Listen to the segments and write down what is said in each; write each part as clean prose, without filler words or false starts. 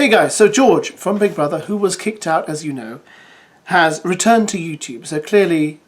Hey guys, so George from Big Brother, who was kicked out as you know, has returned to YouTube. So clearly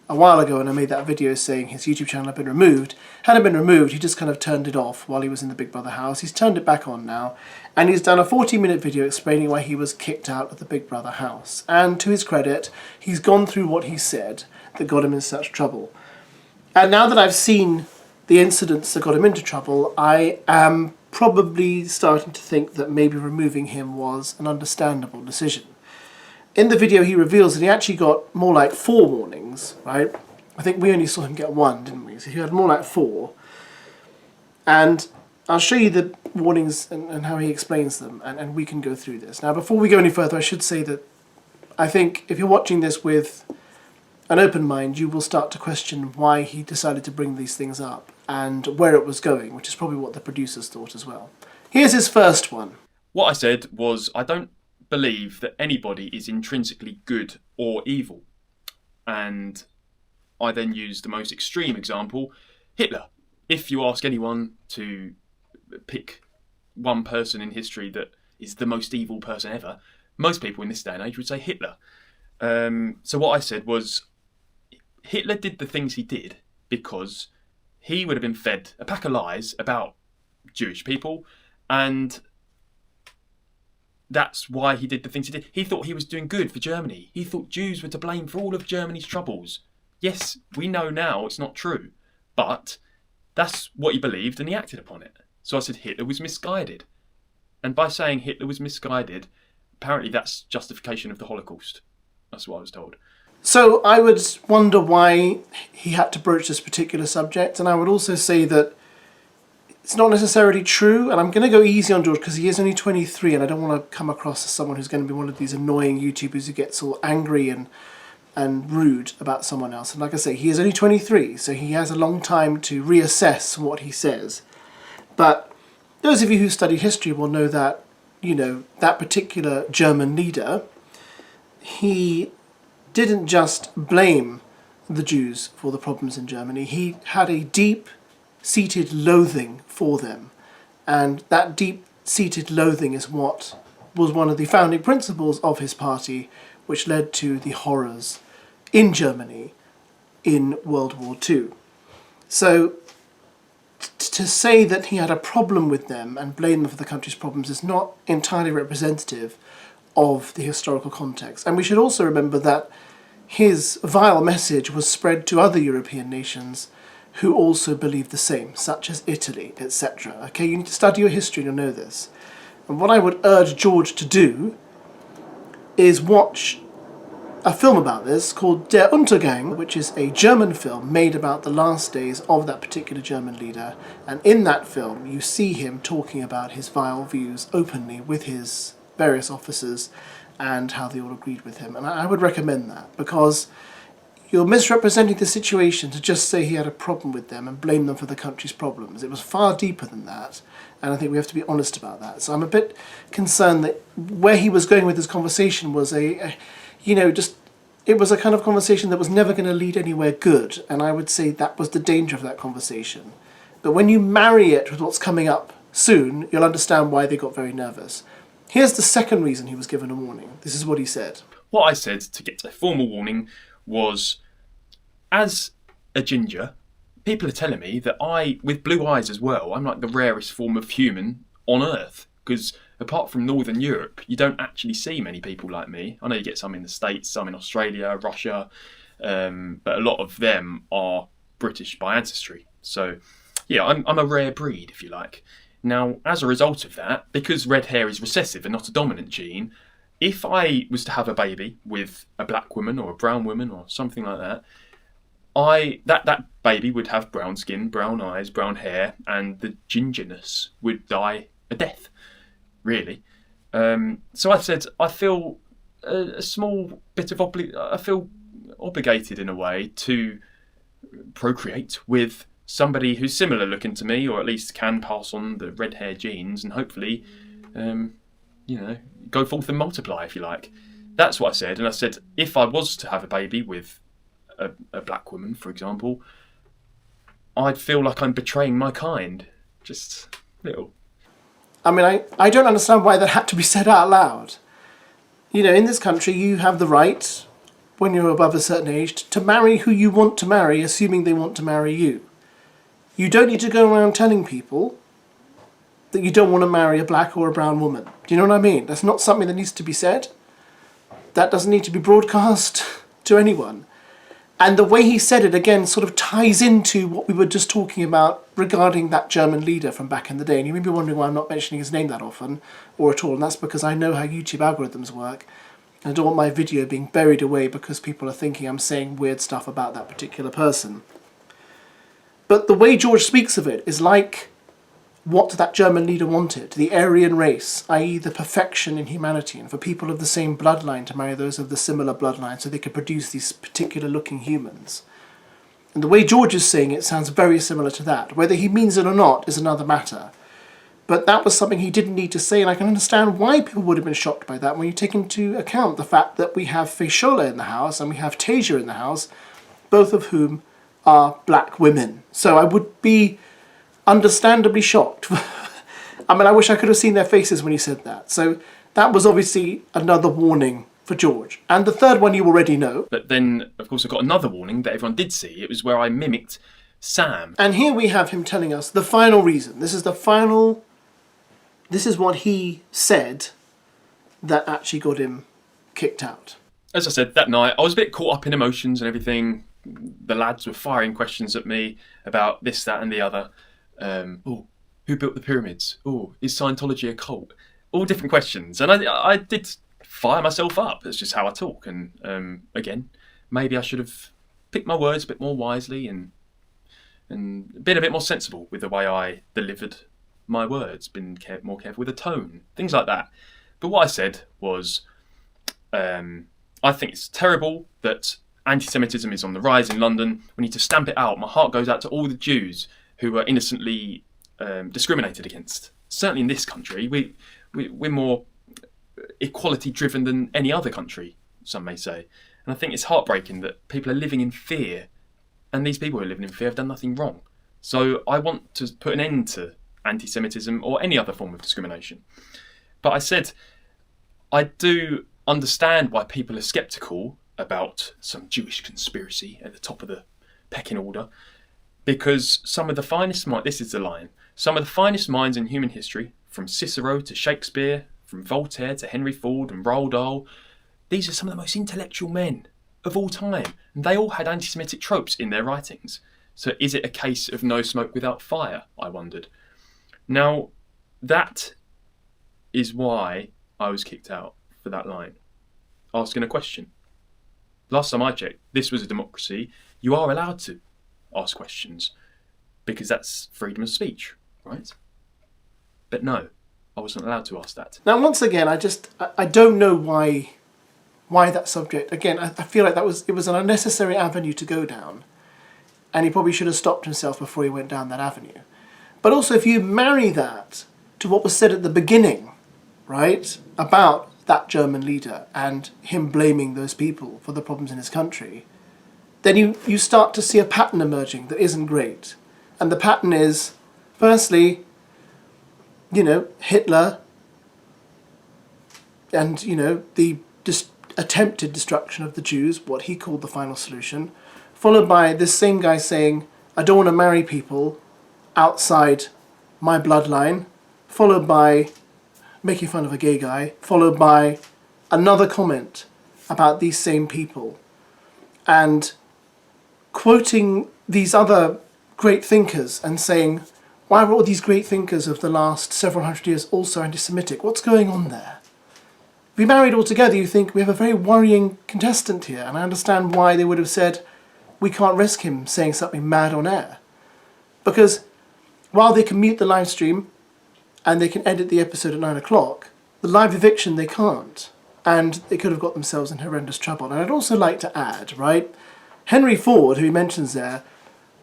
a while ago when I made that video saying his YouTube channel had been removed, hadn't been removed, he just kind of turned it off while he was in the Big Brother house. He's turned it back on now, and he's done a 40-minute video explaining why he was kicked out of the Big Brother house. And to his credit, he's gone through what he said that got him in such trouble. And now that I've seen the incidents that got him into trouble, I am probably starting to think that maybe removing him was an understandable decision. In the video he reveals that he actually got more like 4 warnings, right? I think we only saw him get 1, didn't we? So he had more like 4. And I'll show you the warnings and how he explains them, and we can go through this. Now before we go any further, I should say that I think if you're watching this with an open mind, you will start to question why he decided to bring these things up and where it was going, which is probably what the producers thought as well. Here's his first one. What I said was, I don't believe that anybody is intrinsically good or evil. And I then used the most extreme example, Hitler. If you ask anyone to pick one person in history that is the most evil person ever, most people in this day and age would say Hitler. So what I said was, Hitler did the things he did because he would have been fed a pack of lies about Jewish people, and that's why he did the things he did. He thought he was doing good for Germany. He thought Jews were to blame for all of Germany's troubles. Yes, we know now it's not true, but that's what he believed and he acted upon it. So I said Hitler was misguided. And by saying Hitler was misguided, apparently that's justification of the Holocaust. That's what I was told. So I would wonder why he had to broach this particular subject, and I would also say that it's not necessarily true, and I'm going to go easy on George because he is only 23 and I don't want to come across as someone who's going to be one of these annoying YouTubers who gets all angry and rude about someone else. And like I say, he is only 23, so he has a long time to reassess what he says. But those of you who study history will know that, you know, that particular German leader, he didn't just blame the Jews for the problems in Germany. He had a deep-seated loathing for them. And that deep-seated loathing is what was one of the founding principles of his party, which led to the horrors in Germany in World War II. So to say that he had a problem with them and blame them for the country's problems is not entirely representative of the historical context. And we should also remember that his vile message was spread to other European nations who also believed the same, such as Italy, etc. Okay, you need to study your history to know this. And what I would urge George to do is watch a film about this called Der Untergang, which is a German film made about the last days of that particular German leader. And in that film, you see him talking about his vile views openly with his various officers and how they all agreed with him. And I would recommend that because you're misrepresenting the situation to just say he had a problem with them and blame them for the country's problems. It was far deeper than that, and I think we have to be honest about that. So I'm a bit concerned that where he was going with this conversation was it was a kind of conversation that was never going to lead anywhere good, and I would say that was the danger of that conversation. But when you marry it with what's coming up soon, you'll understand why they got very nervous. Here's the second reason he was given a warning. This is what he said. What I said to get a formal warning was, as a ginger, people are telling me that with blue eyes as well, I'm like the rarest form of human on Earth. Because apart from Northern Europe, you don't actually see many people like me. I know you get some in the States, some in Australia, Russia, but a lot of them are British by ancestry. So, yeah, I'm a rare breed, if you like. Now, as a result of that, because red hair is recessive and not a dominant gene, if I was to have a baby with a black woman or a brown woman or something like that, that baby would have brown skin, brown eyes, brown hair, and the gingerness would die a death, really. So I said, I feel a small bit of I feel obligated in a way to procreate with somebody who's similar looking to me, or at least can pass on the red hair genes, and hopefully, go forth and multiply, if you like. That's what I said. And I said, if I was to have a baby with a black woman, for example, I'd feel like I'm betraying my kind. Just little. I mean, I don't understand why that had to be said out loud. You know, in this country, you have the right, when you're above a certain age, to marry who you want to marry, assuming they want to marry you. You don't need to go around telling people that you don't want to marry a black or a brown woman. Do you know what I mean? That's not something that needs to be said. That doesn't need to be broadcast to anyone. And the way he said it, again, sort of ties into what we were just talking about regarding that German leader from back in the day. And you may be wondering why I'm not mentioning his name that often, or at all. And that's because I know how YouTube algorithms work. And I don't want my video being buried away because people are thinking I'm saying weird stuff about that particular person. But the way George speaks of it is like what that German leader wanted, the Aryan race, i.e. the perfection in humanity, and for people of the same bloodline to marry those of the similar bloodline so they could produce these particular looking humans. And the way George is saying it sounds very similar to that. Whether he means it or not is another matter. But that was something he didn't need to say, and I can understand why people would have been shocked by that when you take into account the fact that we have Feishola in the house and we have Tasia in the house, both of whom are black women. So I would be understandably shocked. I mean, I wish I could have seen their faces when he said that. So that was obviously another warning for George. And the third one you already know. But then, of course, I got another warning that everyone did see. It was where I mimicked Sam. And here we have him telling us the final reason. This is what he said that actually got him kicked out. As I said, that night, I was a bit caught up in emotions and everything. The lads were firing questions at me about this, that and the other. Who built the pyramids? Is Scientology a cult? All different questions. And I did fire myself up. It's just how I talk. And again, maybe I should have picked my words a bit more wisely and been a bit more sensible with the way I delivered my words, been more careful with the tone, things like that. But what I said was, I think it's terrible that anti-Semitism is on the rise in London. We need to stamp it out. My heart goes out to all the Jews who were innocently discriminated against. Certainly in this country, we're more equality-driven than any other country, some may say. And I think it's heartbreaking that people are living in fear, and these people who are living in fear have done nothing wrong. So I want to put an end to anti-Semitism or any other form of discrimination. But I said, I do understand why people are sceptical about some Jewish conspiracy at the top of the pecking order, because some of the finest minds, this is the line, some of the finest minds in human history, from Cicero to Shakespeare, from Voltaire to Henry Ford and Roald Dahl, these are some of the most intellectual men of all time, and they all had anti-Semitic tropes in their writings. So is it a case of no smoke without fire, I wondered. Now, that is why I was kicked out for that line, asking a question. Last time I checked, this was a democracy. You are allowed to ask questions because that's freedom of speech, right? But no, I wasn't allowed to ask that. Now, once again, I don't know why that subject. Again, I feel like it was an unnecessary avenue to go down, and he probably should have stopped himself before he went down that avenue. But also, if you marry that to what was said at the beginning, right, about that German leader and him blaming those people for the problems in his country, then you start to see a pattern emerging that isn't great. And the pattern is, firstly, Hitler and, the attempted destruction of the Jews, what he called the final solution, followed by this same guy saying, I don't want to marry people outside my bloodline, followed by making fun of a gay guy, followed by another comment about these same people, and quoting these other great thinkers and saying, why were all these great thinkers of the last several hundred years also anti-Semitic? What's going on there? If we married all together, you think we have a very worrying contestant here, and I understand why they would have said, we can't risk him saying something mad on air. Because while they can mute the live stream and they can edit the episode at 9 o'clock, the live eviction they can't. And they could have got themselves in horrendous trouble. And I'd also like to add, right, Henry Ford, who he mentions there,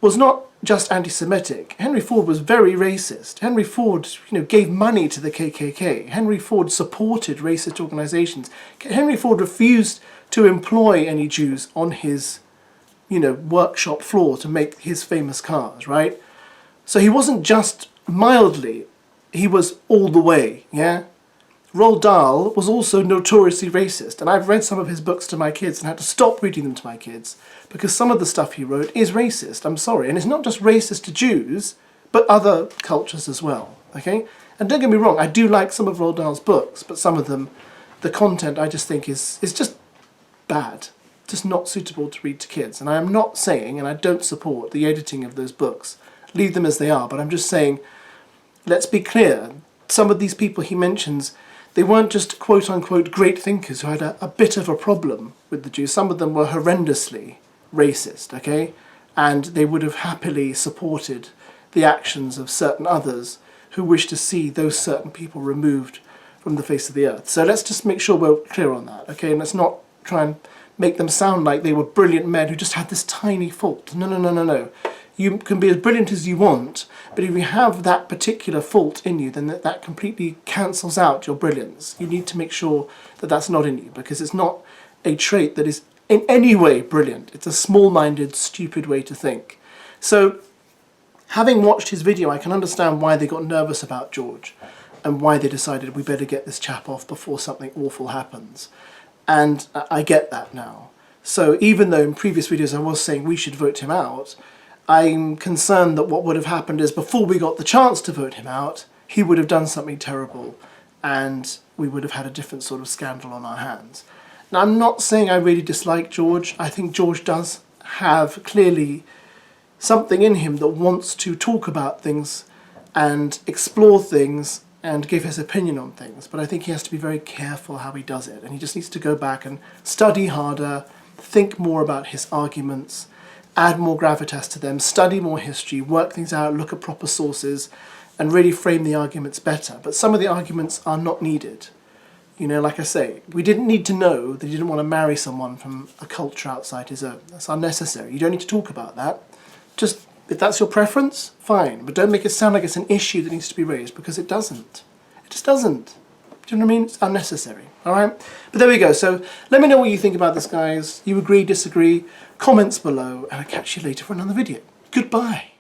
was not just anti-Semitic. Henry Ford was very racist. Henry Ford, gave money to the KKK. Henry Ford supported racist organizations. Henry Ford refused to employ any Jews on his, workshop floor to make his famous cars, right? So he wasn't just mildly he was all the way, yeah? Roald Dahl was also notoriously racist, and I've read some of his books to my kids and had to stop reading them to my kids because some of the stuff he wrote is racist, I'm sorry. And it's not just racist to Jews, but other cultures as well, okay? And don't get me wrong, I do like some of Roald Dahl's books, but some of them, the content I just think is just bad, just not suitable to read to kids. And I am not saying, and I don't support the editing of those books, leave them as they are, but I'm just saying, let's be clear, some of these people he mentions, they weren't just quote-unquote great thinkers who had a bit of a problem with the Jews. Some of them were horrendously racist, okay? And they would have happily supported the actions of certain others who wish to see those certain people removed from the face of the earth. So let's just make sure we're clear on that, okay? And let's not try and make them sound like they were brilliant men who just had this tiny fault. No, no, no, no, no. You can be as brilliant as you want, but if you have that particular fault in you, then that completely cancels out your brilliance. You need to make sure that that's not in you, because it's not a trait that is in any way brilliant. It's a small-minded, stupid way to think. So, having watched his video, I can understand why they got nervous about George and why they decided we better get this chap off before something awful happens. And I get that now. So even though in previous videos I was saying we should vote him out, I'm concerned that what would have happened is before we got the chance to vote him out, he would have done something terrible and we would have had a different sort of scandal on our hands. Now, I'm not saying I really dislike George. I think George does have clearly something in him that wants to talk about things and explore things and give his opinion on things. But I think he has to be very careful how he does it. And he just needs to go back and study harder, think more about his arguments, add more gravitas to them, study more history, work things out, look at proper sources, and really frame the arguments better. But some of the arguments are not needed. You know, like I say, we didn't need to know that he didn't want to marry someone from a culture outside his own. That's unnecessary. You don't need to talk about that. Just, if that's your preference, fine. But don't make it sound like it's an issue that needs to be raised, because it doesn't. It just doesn't. Do you know what I mean? It's unnecessary. Alright? But there we go. So, let me know what you think about this, guys. You agree, disagree? Comments below, and I'll catch you later for another video. Goodbye.